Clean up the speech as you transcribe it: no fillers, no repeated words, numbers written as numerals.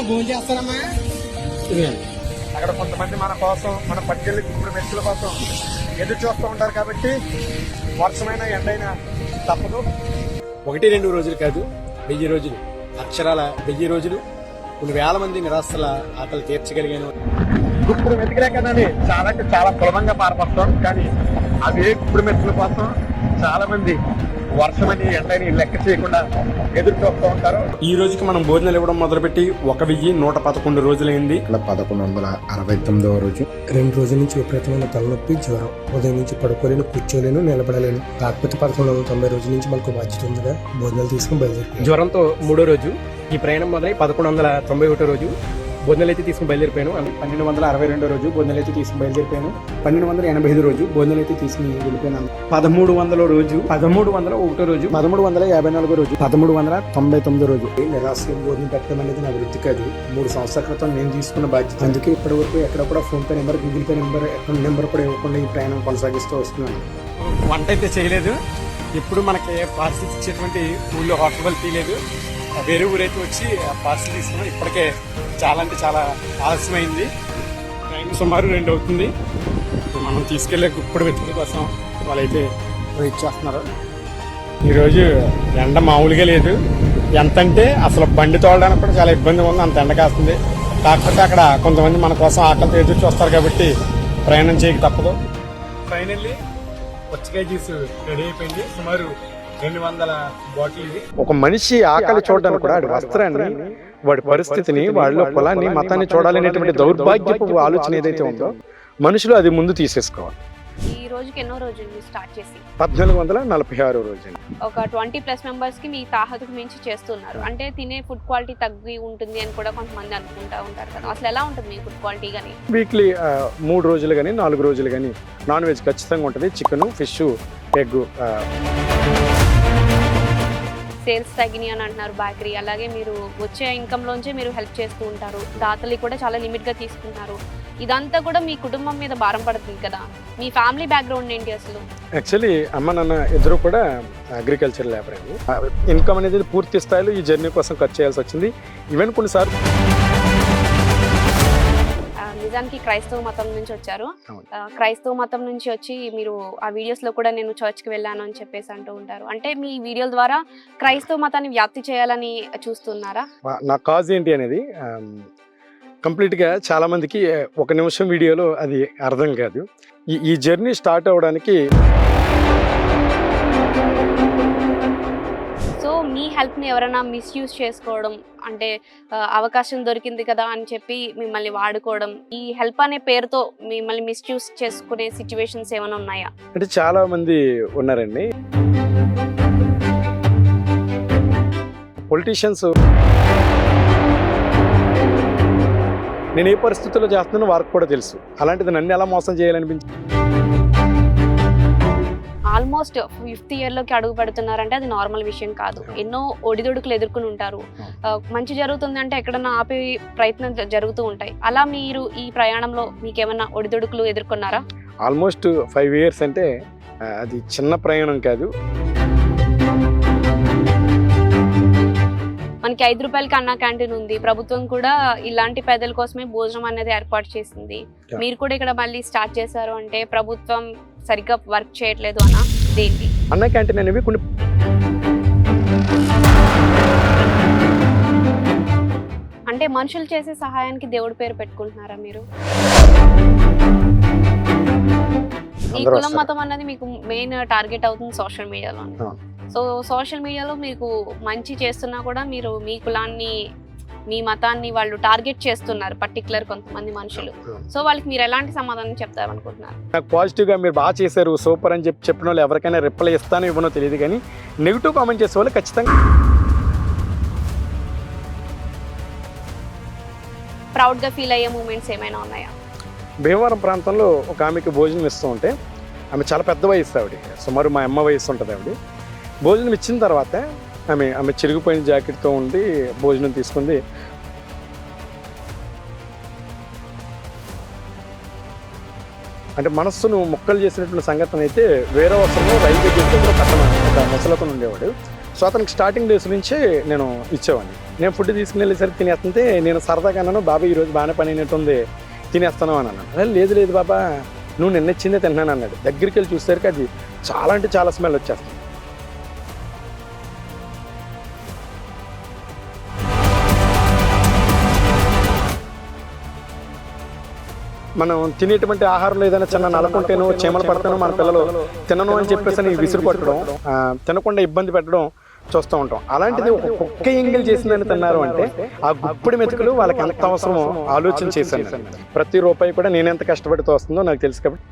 భోజనం చేస్తారమ్మా. అక్కడ కొంతమంది మన కోసం మన పట్టుకెళ్ళి ఇప్పుడు మెచ్చుల కోసం ఎదురు చూస్తూ ఉంటారు కాబట్టి వర్షమైన ఎండైనా తప్పదు. 1-2 రోజులు కాదు, 1000 రోజులు, అక్షరాల 1000 రోజులు కొన్ని వేల మంది నిరాశల ఆకలి తీర్చగలిగాను. ఇప్పుడు మెతుకులే కదా అని చాలా అంటే చాలా సులభంగా పారపడతాం, కానీ అవి ఇప్పుడు మెతుకుల కోసం చాలా మంది వర్షమని ఎండని లెక్క చేయకుండా ఎదురు చూస్తూ ఉంటారు. ఈ రోజుకి మనం భోజనాలు ఇవ్వడం మొదలుపెట్టి 1111 రోజులైంది. 1169వ రోజు. 2 రోజుల నుంచి విపరీతమైన తలనొప్పి, జ్వరం, ఉదయం నుంచి పడుకోలేను, కూర్చోలేను, నిలబడలేను. కాకపోతే 1190 రోజుల నుంచి మనకు బాధ్యత ఉందిగా, భోజనాలు తీసుకుని బయలుదేరి జ్వరంతో 3వ రోజు ఈ ప్రయాణం మొదలై 1191 రోజు భోజనాలు అయితే తీసుకుని బయలుదేరిపోయాను. 1262 రోజు భోజనాలు అయితే తీసుకుని బయలుదేరిపోయాను. 1285 రోజు భోజనాలు అయితే తీసుకుని వెళ్ళిపోయాను. 1300 రోజు, 1301 రోజు, 1354 రోజు, 1399 రోజు. నిరాశ్రయం భోజనం పెట్టడం అనేది నా వృత్తి కాదు. 3 సంవత్సరాల క్రితం నేను తీసుకున్న బాధ్యత. అందుకే ఇప్పటి వరకు ఎక్కడ కూడా phone pay number, Google pay number, account number కూడా ఇవ్వకుండా ఈ ప్రయాణం కొనసాగిస్తూ వస్తున్నాను. వంట అయితే చేయలేదు. ఎప్పుడు మనకి పార్సిల్ ఇచ్చేటువంటి ఊళ్ళో హోటల్ తీయలేదు. వేరే ఊరైతే వచ్చి పార్సిల్ తీసుకున్నాం. ఇప్పటికే చాలా అంటే చాలా ఆలస్యమైంది. టైం సుమారు 2 అవుతుంది. మనం తీసుకెళ్లే గుప్పుడు వెతుకుల కోసం వాళ్ళైతే వెయిట్ చేస్తున్నారు. ఈరోజు ఎండ మామూలుగా లేదు. ఎంతంటే అసలు బండి తోలడానికి కూడా చాలా ఇబ్బందిగా ఉంది, అంత ఎండ కాస్తుంది. కాకపోతే అక్కడ కొంతమంది మన కోసం ఆకలితో ఎదురు చూస్తారు కాబట్టి ప్రయాణం చేయక తప్పదు. ఫైనల్లీ పుచ్చకాయ జ్యూస్ రెడీ అయిపోయింది. సుమారు 200 బాటిల్ ఇది. ఒక మనిషి ఆకలి చూడడానికి కూడా వాడి వస్త్రాన్ని, వాడి పరిస్థితిని, వాళ్ళ పొలాన్ని, మతాన్ని చూడాలనేటువంటి దౌర్భాగ్యపు ఆలోచన ఏదైతే ఉందో మనుషులు అది ముందు తీసేసుకోవాలి. ఈ రోజుకి ఎన్నో రోజులు స్టార్ట్ చేసి 1446 రోజు. ఒక 20+ మెంబర్స్ కి మీ తాహతుకు మించి చేస్తున్నారు అంటే తినే ఫుడ్ క్వాలిటీ తగ్గి ఉంటుంది అని కూడా కొంతమంది అనుకుంటా ఉంటారు కదా. అసలు ఎలా ఉంటుంది మీ ఫుడ్ క్వాలిటీ కానీ? వీక్లీ 3 రోజులు కానీ 4 రోజులు కానీ నాన్ వెజ్ ఖచ్చితంగా ఉంటుంది. Chicken, fish, egg. సేల్స్ తగ్గినాయి అని అంటున్నారు బేకరీ. అలాగే మీరు వచ్చే ఇన్కమ్లోంచే మీరు హెల్ప్ చేస్తూ ఉంటారు. దాతలు కూడా చాలా లిమిట్గా తీసుకుంటున్నారు. ఇదంతా కూడా మీ కుటుంబం మీద భారం పడుతుంది కదా. మీ ఫ్యామిలీ బ్యాక్గ్రౌండ్ ఏంటి అసలు? యాక్చువల్లీ అమ్మ నాన్న ఇద్దరు కూడా అగ్రికల్చర్ లేబర్ అండి. ఇన్కమ్ అనేది పూర్తి స్థాయిలో ఈ జర్నీ కోసం ఖర్చు చేయాల్సి వచ్చింది. ఈవెన్ కొన్నిసార్లు నిజానికి క్రైస్తవ మతం నుంచి వచ్చారు. క్రైస్తవ మతం నుంచి వచ్చి మీరు ఆ వీడియోస్లో కూడా నేను చర్చ్కి వెళ్ళాను అని చెప్పేసి అంటూ ఉంటారు. అంటే మీ వీడియోల ద్వారా క్రైస్తవ మతాన్ని వ్యాప్తి చేయాలని చూస్తున్నారా? నా కాజ్ ఏంటి అనేది కంప్లీట్గా చాలా మందికి 1 నిమిషం వీడియోలో అది అర్థం కాదు. ఈ జర్నీ స్టార్ట్ అవ్వడానికి సో మీ హెల్ప్ని ఎవరైనా మిస్యూజ్ చేసుకోవడం, అంటే అవకాశం దొరికింది కదా అని చెప్పి మిమ్మల్ని వాడుకోవడం, ఈ హెల్ప్ అనే పేరుతో మిమ్మల్ని మిస్యూజ్ చేసుకునే సిచ్యువేషన్స్ ఏమైనా ఉన్నాయా? అంటే చాలా మంది ఉన్నారండి. పొలిటీషియన్స్ నేను ఏ పరిస్థితుల్లో చేస్తున్నానో వారికి కూడా తెలుసు. అలాంటిది నన్ను ఎలా మోసం చేయాలనిపించి ఆల్మోస్ట్ 5th ఇయర్లోకి అడుగు పెడుతున్నారంటే అది నార్మల్ విషయం కాదు. ఎన్నో ఒడిదొడుకులు ఎదుర్కొని ఉంటారు. మంచి జరుగుతుందంటే ఎక్కడన్నా ఆపే ప్రయత్నం జరుగుతూ ఉంటాయి. అలా మీరు ఈ ప్రయాణంలో మీకేమన్నా ఒడిదొడుకులు ఎదుర్కొన్నారా? ఆల్మోస్ట్ 5 years అంటే అది చిన్న ప్రయాణం కాదు. మనకి 5 రూపాయలకి అన్నా క్యాంటీన్ ఉంది. ప్రభుత్వం కూడా ఇలాంటి పేదల కోసమే భోజనం అనేది ఏర్పాటు చేసింది. మీరు కూడా ఇక్కడ మళ్ళీ స్టార్ట్ చేశారు అంటే ప్రభుత్వం సరిగ్గా వర్క్ చేయట్లేదు అన్నా దేంటి? అన్న క్యాంటీన్ అనేవి కొన్ని అంటే మనుషులు చేసే సహాయానికి దేవుడి పేరు పెట్టుకుంటున్నారా మీరు? ఈ కులం మతం అన్నది మీకు మెయిన్ టార్గెట్ అవుతుంది సోషల్ మీడియాలో. సో సోషల్ మీడియాలో మీకు మంచి చేస్తున్నా కూడా మీరు మీ కులాన్ని, మీ మతాన్ని వాళ్ళు టార్గెట్ చేస్తున్నారు పర్టికులర్ కొంతమంది మనుషులు. సో వాళ్ళకి మీరు ఎలాంటి సమాధానం చెప్తారనుకుంటున్నారు? నాకు పాజిటివ్గా మీరు బాగా చేశారు, సూపర్ అని చెప్పిన వాళ్ళు ఎవరికైనా రిప్లై ఇస్తానో ఇవ్వనో తెలియదు, కానీ నెగిటివ్ కామెంట్ చేసే వాళ్ళు ఖచ్చితంగా. ప్రౌడ్గా ఫీల్ అయ్యే మూమెంట్స్ ఏమైనా ఉన్నాయా? భీమవరం ప్రాంతంలో ఒక ఆమెకి భోజనం ఇస్తూ ఉంటే, ఆమె చాలా పెద్ద వయసు, ఆవిడ సుమారు మా అమ్మ వయసు ఉంటుంది. ఆవిడ భోజనం ఇచ్చిన తర్వాత ఆమె చిరిగిపోయిన జాకెట్తో ఉండి భోజనం తీసుకుంది. అంటే మనస్సును ముక్కలు చేసినటువంటి సంఘటన అయితే వేరే అవసరంలో రైల్వే గేట్లో కట్టమన్నారు. ఒక ముసలతను ఉండేవాడు. సో అతనికి స్టార్టింగ్ డేస్ నుంచి నేను ఇచ్చేవాడిని. నేను ఫుడ్ తీసుకుని వెళ్ళేసరికి తినేస్తుంటే నేను సరదాగా అన్నాను, బాబా ఈరోజు బాగానే పని అయినట్టుంది తినేస్తాను అని అన్నాను. లేదు లేదు బాబా నువ్వు నిన్నచ్చిందే తిన్నాను అన్నాడు. దగ్గరికి వెళ్ళి చూసేసరికి అది చాలా అంటే చాలా స్మెల్ వచ్చేస్తుంది. మనం తినేటువంటి ఆహారంలో ఏదైనా చిన్న నలకుంటేనో చీమలు పడతానో మన పిల్లలు తినను అని చెప్పేసి అని విసురు పట్టడం, తినకుండా ఇబ్బంది పెట్టడం చూస్తూ ఉంటాం. అలాంటిది ఒక కుక్క ఎంగిల్ చేసిందని తిన్నారు అంటే ఆ గుప్పిడి మెతుకులు వాళ్ళకి ఎంత అవసరమో ఆలోచన చేశాను. ప్రతి రూపాయి కూడా నేను ఎంత కష్టపడితో వస్తుందో నాకు తెలుసు కాబట్టి